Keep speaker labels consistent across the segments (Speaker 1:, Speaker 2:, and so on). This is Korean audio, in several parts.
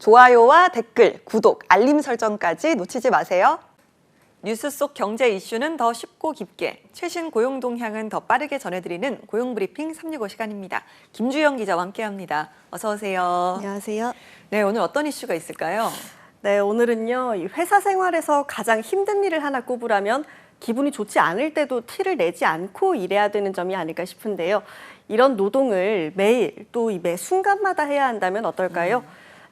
Speaker 1: 좋아요와 댓글, 구독, 알림 설정까지 놓치지 마세요. 뉴스 속 경제 이슈는 더 쉽고 깊게, 최신 고용 동향은 더 빠르게 전해드리는 고용브리핑 365 시간입니다. 김주영 기자와 함께합니다. 어서 오세요.
Speaker 2: 안녕하세요.
Speaker 1: 네, 오늘 어떤 이슈가 있을까요?
Speaker 2: 네, 오늘은요. 이 회사 생활에서 가장 힘든 일을 하나 꼽으라면 기분이 좋지 않을 때도 티를 내지 않고 일해야 되는 점이 아닐까 싶은데요. 이런 노동을 매일 또 매 순간마다 해야 한다면 어떨까요?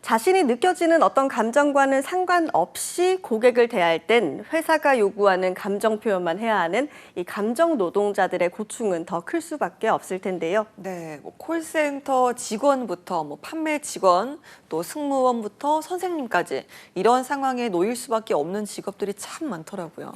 Speaker 2: 자신이 느껴지는 어떤 감정과는 상관없이 고객을 대할 땐 회사가 요구하는 감정 표현만 해야 하는 이 감정 노동자들의 고충은 더 클 수밖에 없을 텐데요.
Speaker 1: 네, 콜센터 직원부터 판매 직원, 또 승무원부터 선생님까지 이런 상황에 놓일 수밖에 없는 직업들이 참 많더라고요.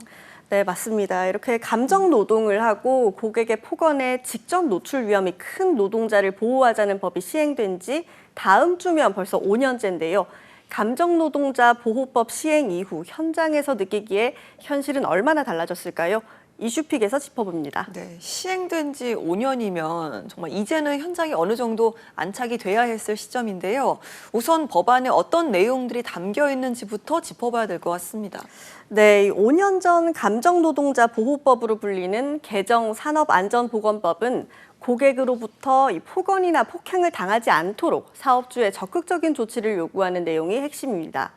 Speaker 2: 네, 맞습니다. 이렇게 감정 노동을 하고 고객의 폭언에 직접 노출 위험이 큰 노동자를 보호하자는 법이 시행된 지 다음 주면 벌써 5년째인데요. 감정 노동자 보호법 시행 이후 현장에서 느끼기에 현실은 얼마나 달라졌을까요? 이슈픽에서 짚어봅니다.
Speaker 1: 네, 시행된 지 5년이면 정말 이제는 현장에 어느 정도 안착이 돼야 했을 시점인데요. 우선 법안에 어떤 내용들이 담겨 있는지부터 짚어봐야 될 것 같습니다.
Speaker 2: 네, 5년 전 감정노동자 보호법으로 불리는 개정 산업안전보건법은 고객으로부터 이 폭언이나 폭행을 당하지 않도록 사업주의 적극적인 조치를 요구하는 내용이 핵심입니다.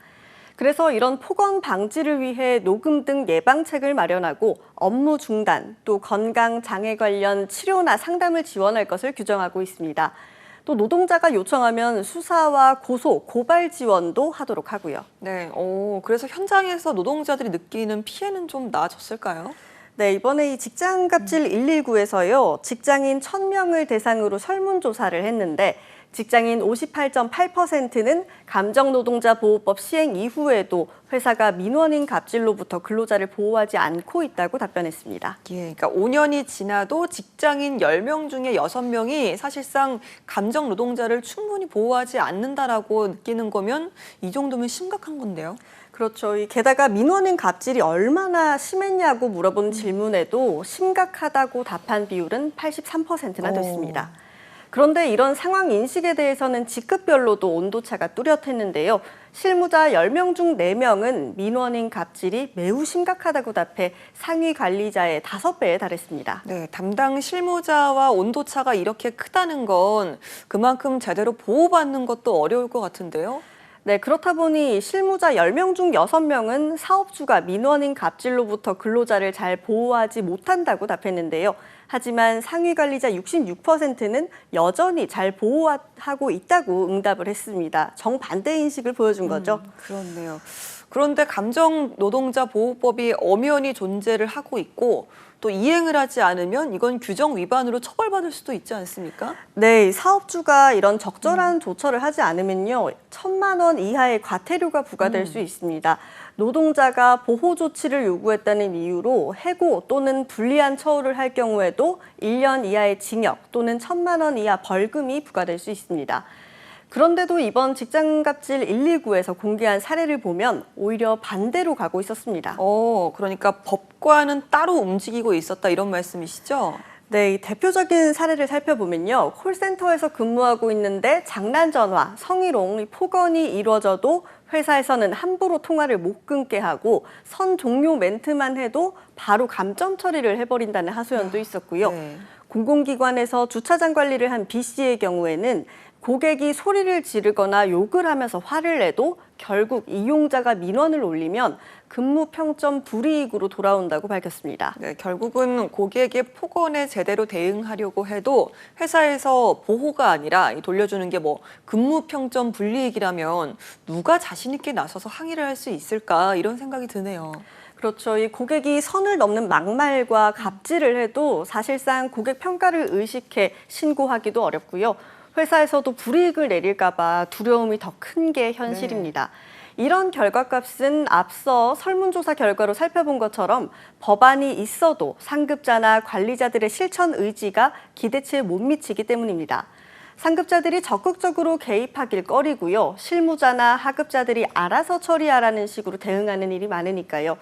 Speaker 2: 그래서 이런 폭언 방지를 위해 녹음 등 예방책을 마련하고 업무 중단, 또 건강 장애 관련 치료나 상담을 지원할 것을 규정하고 있습니다. 또 노동자가 요청하면 수사와 고소, 고발 지원도 하도록 하고요.
Speaker 1: 네, 그래서 현장에서 노동자들이 느끼는 피해는 좀 나아졌을까요?
Speaker 2: 네, 이번에 이 직장갑질 119에서요, 직장인 1,000명을 대상으로 설문조사를 했는데 직장인 58.8%는 감정노동자 보호법 시행 이후에도 회사가 민원인 갑질로부터 근로자를 보호하지 않고 있다고 답변했습니다.
Speaker 1: 예, 그러니까 5년이 지나도 직장인 10명 중에 6명이 사실상 감정 노동자를 충분히 보호하지 않는다라고 느끼는 거면 이 정도면 심각한 건데요.
Speaker 2: 그렇죠. 게다가 민원인 갑질이 얼마나 심했냐고 물어본 질문에도 심각하다고 답한 비율은 83%나 됐습니다. 그런데 이런 상황 인식에 대해서는 직급별로도 온도차가 뚜렷했는데요. 실무자 10명 중 4명은 민원인 갑질이 매우 심각하다고 답해 상위 관리자의 5배에 달했습니다.
Speaker 1: 네, 담당 실무자와 온도차가 이렇게 크다는 건 그만큼 제대로 보호받는 것도 어려울 것 같은데요.
Speaker 2: 네, 그렇다 보니 실무자 10명 중 6명은 사업주가 민원인 갑질로부터 근로자를 잘 보호하지 못한다고 답했는데요. 하지만 상위 관리자 66%는 여전히 잘 보호하고 있다고 응답을 했습니다. 정반대 인식을 보여준 거죠.
Speaker 1: 그렇네요. 그런데 감정 노동자 보호법이 엄연히 존재를 하고 있고 또 이행을 하지 않으면 이건 규정 위반으로 처벌받을 수도 있지 않습니까?
Speaker 2: 네, 사업주가 이런 적절한 조처를 하지 않으면요, 1,000만 원 이하의 과태료가 부과될 수 있습니다. 노동자가 보호 조치를 요구했다는 이유로 해고 또는 불리한 처우를 할 경우에도 1년 이하의 징역 또는 1,000만 원 이하 벌금이 부과될 수 있습니다. 그런데도 이번 직장갑질 119에서 공개한 사례를 보면 오히려 반대로 가고 있었습니다.
Speaker 1: 그러니까 법과는 따로 움직이고 있었다 이런 말씀이시죠?
Speaker 2: 네, 이 대표적인 사례를 살펴보면요. 콜센터에서 근무하고 있는데 장난 전화, 성희롱, 폭언이 이루어져도 회사에서는 함부로 통화를 못 끊게 하고 선 종료 멘트만 해도 바로 감점 처리를 해버린다는 하소연도 있었고요.
Speaker 1: 네.
Speaker 2: 공공기관에서 주차장 관리를 한 B 씨의 경우에는 고객이 소리를 지르거나 욕을 하면서 화를 내도 결국 이용자가 민원을 올리면 근무 평점 불이익으로 돌아온다고 밝혔습니다.
Speaker 1: 네, 결국은 고객의 폭언에 제대로 대응하려고 해도 회사에서 보호가 아니라 돌려주는 게 근무 평점 불이익이라면 누가 자신 있게 나서서 항의를 할 수 있을까 이런 생각이 드네요.
Speaker 2: 그렇죠. 이 고객이 선을 넘는 막말과 갑질을 해도 사실상 고객 평가를 의식해 신고하기도 어렵고요. 회사에서도 불이익을 내릴까 봐 두려움이 더 큰 게 현실입니다. 이런 결과값은 앞서 설문조사 결과로 살펴본 것처럼 법안이 있어도 상급자나 관리자들의 실천 의지가 기대치에 못 미치기 때문입니다. 상급자들이 적극적으로 개입하길 꺼리고요. 실무자나 하급자들이 알아서 처리하라는 식으로 대응하는 일이 많으니까요.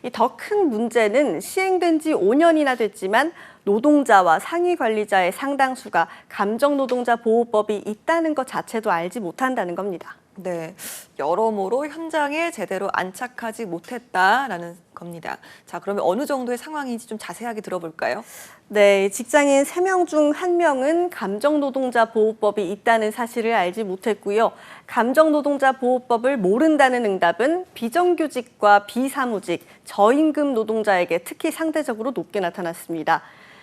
Speaker 2: 이 더 큰 문제는 시행된 지 5년이나 됐지만 노동자와 상위 관리자의 상당수가 감정노동자 보호법이 있다는 것 자체도 알지 못한다는 겁니다.
Speaker 1: 네, 여러모로 현장에 제대로 안착하지 못했다라는 겁니다. 자, 그러면 어느 정도의 상황인지 좀 자세하게 들어볼까요?
Speaker 2: 네, 직장인 3명 중 1명은 감정노동자 보호법이 있다는 사실을 알지 못했고요. 감정노동자 보호법을 모른다는 응답은 비정규직과 비사무직, 저임금 노동자에게 특히 상대적으로 높게 나타났습니다.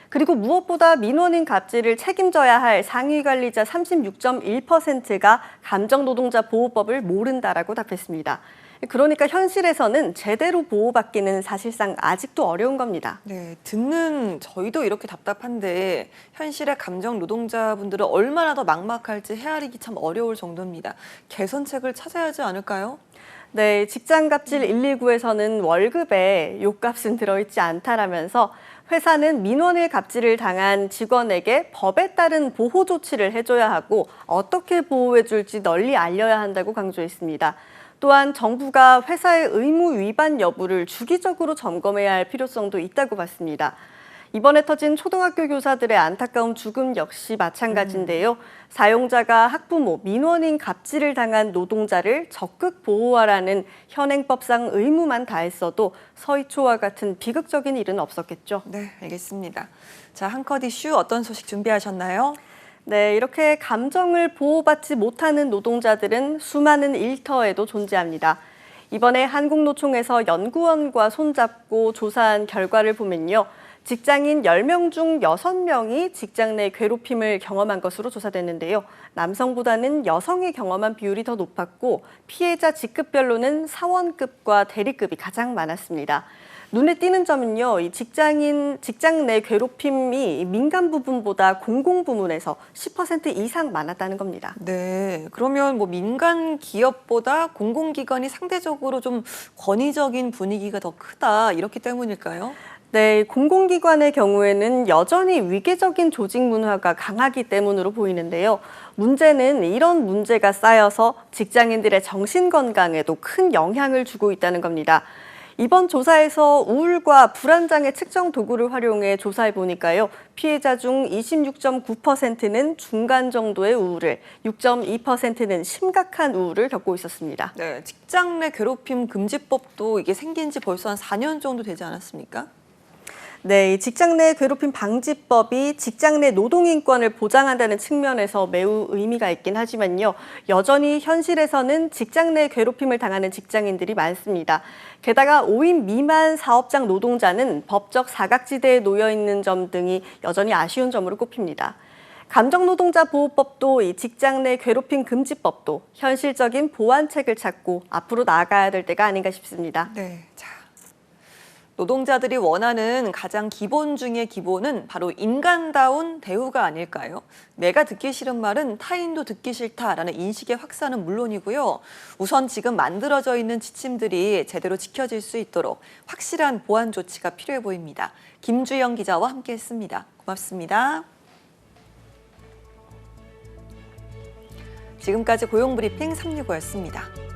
Speaker 2: 그리고 무엇보다 민원인 갑질을 책임져야 할 상위 관리자 36.1%가 감정노동자 보호법을 모른다라고 답했습니다. 그러니까 현실에서는 제대로 보호받기는 사실상 아직도 어려운 겁니다.
Speaker 1: 네, 듣는 저희도 이렇게 답답한데 현실의 감정 노동자분들은 얼마나 더 막막할지 헤아리기 참 어려울 정도입니다. 개선책을 찾아야 하지 않을까요?
Speaker 2: 네, 직장갑질 119에서는 월급에 욕값은 들어있지 않다라면서 회사는 민원일 갑질을 당한 직원에게 법에 따른 보호 조치를 해줘야 하고 어떻게 보호해줄지 널리 알려야 한다고 강조했습니다. 또한 정부가 회사의 의무 위반 여부를 주기적으로 점검해야 할 필요성도 있다고 봤습니다. 이번에 터진 초등학교 교사들의 안타까운 죽음 역시 마찬가지인데요. 사용자가 학부모, 민원인 갑질을 당한 노동자를 적극 보호하라는 현행법상 의무만 다했어도 서희초와 같은 비극적인 일은 없었겠죠.
Speaker 1: 네, 알겠습니다. 자, 한컷 이슈 어떤 소식 준비하셨나요?
Speaker 2: 네, 이렇게 감정을 보호받지 못하는 노동자들은 수많은 일터에도 존재합니다. 이번에 한국노총에서 연구원과 손잡고 조사한 결과를 보면요. 직장인 10명 중 6명이 직장 내 괴롭힘을 경험한 것으로 조사됐는데요. 남성보다는 여성이 경험한 비율이 더 높았고 피해자 직급별로는 사원급과 대리급이 가장 많았습니다. 눈에 띄는 점은요, 이 직장 내 괴롭힘이 민간 부분보다 공공 부문에서 10% 이상 많았다는 겁니다.
Speaker 1: 네, 그러면 뭐 민간 기업보다 공공기관이 상대적으로 좀 권위적인 분위기가 더 크다 이렇기 때문일까요?
Speaker 2: 네, 공공기관의 경우에는 여전히 위계적인 조직 문화가 강하기 때문으로 보이는데요. 문제는 이런 문제가 쌓여서 직장인들의 정신 건강에도 큰 영향을 주고 있다는 겁니다. 이번 조사에서 우울과 불안장애 측정 도구를 활용해 조사해 보니까요. 피해자 중 26.9%는 중간 정도의 우울을, 6.2%는 심각한 우울을 겪고 있었습니다.
Speaker 1: 네, 직장 내 괴롭힘 금지법도 이게 생긴 지 벌써 한 4년 정도 되지 않았습니까?
Speaker 2: 네, 이 직장 내 괴롭힘 방지법이 직장 내 노동인권을 보장한다는 측면에서 매우 의미가 있긴 하지만요. 여전히 현실에서는 직장 내 괴롭힘을 당하는 직장인들이 많습니다. 게다가 5인 미만 사업장 노동자는 법적 사각지대에 놓여 있는 점 등이 여전히 아쉬운 점으로 꼽힙니다. 감정노동자 보호법도 이 직장 내 괴롭힘 금지법도 현실적인 보완책을 찾고 앞으로 나아가야 될 때가 아닌가 싶습니다.
Speaker 1: 네, 자. 노동자들이 원하는 가장 기본 중의 기본은 바로 인간다운 대우가 아닐까요? 내가 듣기 싫은 말은 타인도 듣기 싫다라는 인식의 확산은 물론이고요. 우선 지금 만들어져 있는 지침들이 제대로 지켜질 수 있도록 확실한 보완 조치가 필요해 보입니다. 김주영 기자와 함께했습니다. 고맙습니다. 지금까지 고용브리핑 365였습니다.